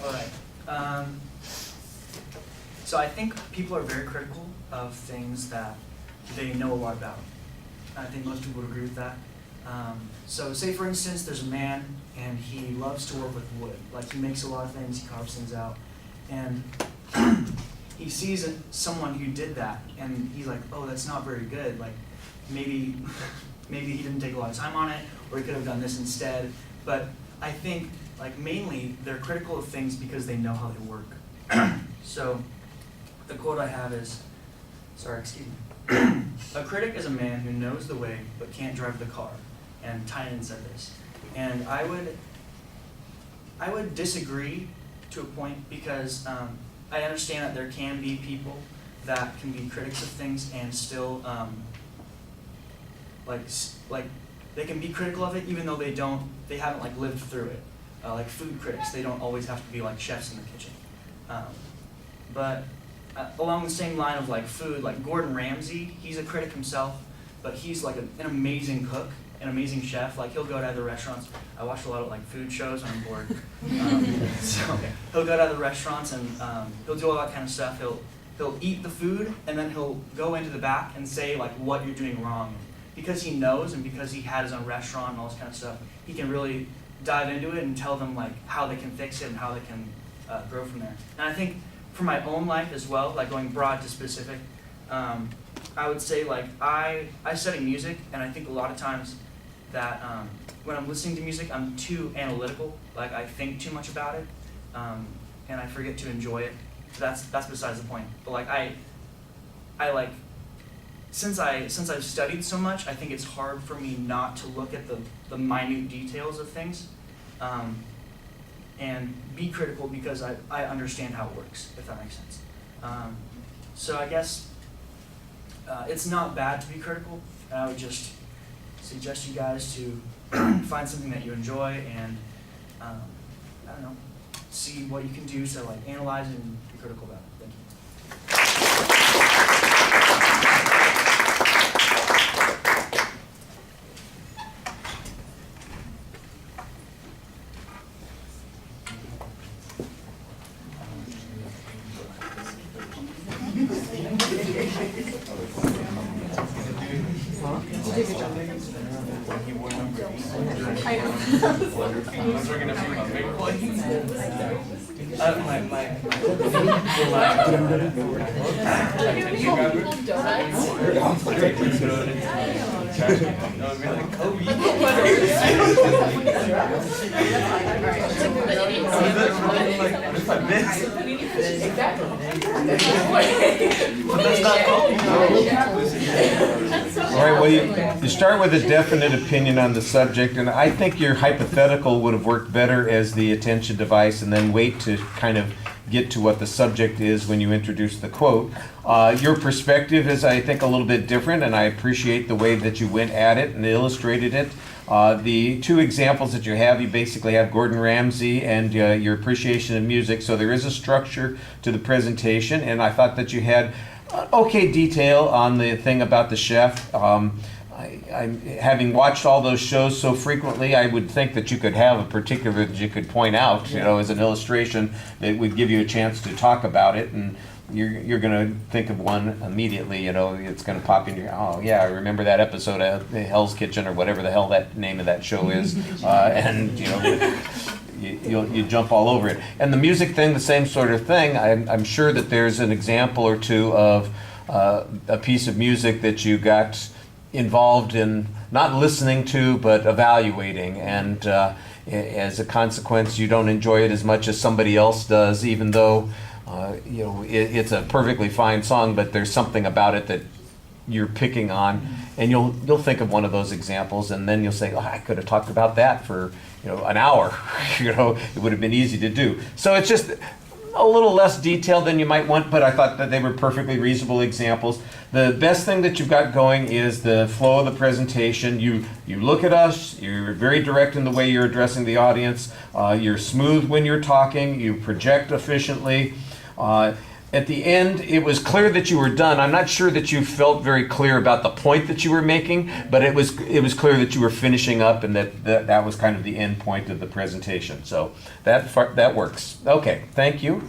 All right. So I think people are very critical of things that they know a lot about. I think most people would agree with that. So say for instance, there's a man and he loves to work with wood. Like he makes a lot of things, he carves things out. And he sees someone who did that and he's like, oh, that's not very good. Like maybe he didn't take a lot of time on it, or he could have done this instead. But I think like mainly they're critical of things because they know how they work. So the quote I have is, a critic is a man who knows the way but can't drive the car. And Tynan said this. And I would disagree to a point because I understand that there can be people that can be critics of things and still like they can be critical of it even though they haven't like lived through it. Like food critics, they don't always have to be like chefs in the kitchen. But along the same line of like food, like Gordon Ramsay, he's a critic himself, but he's like an amazing cook, an amazing chef. Like he'll go to other restaurants. I watch a lot of like food shows when I'm bored. So he'll go to other restaurants and he'll do all that kind of stuff. He'll eat the food and then he'll go into the back and say like what you're doing wrong. Because he knows and because he had his own restaurant and all this kind of stuff, he can really dive into it and tell them like how they can fix it and how they can grow from there. And I think for my own life as well, like going broad to specific, I would say like I study music, and I think a lot of times that when I'm listening to music, I'm too analytical. Like I think too much about it, and I forget to enjoy it. So that's besides the point. But like I like since I've studied so much, I think it's hard for me not to look at the minute details of things. And be critical because I understand how it works, if that makes sense. So I guess it's not bad to be critical, and I would just suggest you guys to find something that you enjoy and, I don't know, see what you can do to like analyze it and be critical about it. Thank you. All right, well, you start with a definite opinion on the subject, and I think your hypothetical would have worked better as the attention device, and then wait to kind of get to what the subject is when you introduce the quote. Your perspective is, I think, a little bit different, and I appreciate the way that you went at it and illustrated it. The two examples that you basically have Gordon Ramsay and your appreciation of music, so there is a structure to the presentation, and I thought that you had okay detail on the thing about the chef. Having watched all those shows so frequently, I would think that you could have a particular that you could point out, you know, as an illustration that would give you a chance to talk about it, and you're going to think of one immediately. You know, it's going to pop in your, oh yeah, I remember that episode of Hell's Kitchen or whatever the hell that name of that show is, and you know. You jump all over it. And the music thing, the same sort of thing. I'm sure that there's an example or two of a piece of music that you got involved in not listening to but evaluating, and as a consequence you don't enjoy it as much as somebody else does, even though you know it's a perfectly fine song, but there's something about it that you're picking on, and you'll think of one of those examples, and then you'll say, oh, I could have talked about that for an hour. It would have been easy to do. So it's just a little less detailed than you might want, but I thought that they were perfectly reasonable examples. The best thing that you've got going is the flow of the presentation. You look at us, you're very direct in the way you're addressing the audience, you're smooth when you're talking, you project efficiently. at the end, it was clear that you were done. I'm not sure that you felt very clear about the point that you were making, but it was clear that you were finishing up and that was kind of the end point of the presentation. So that works. Okay, thank you.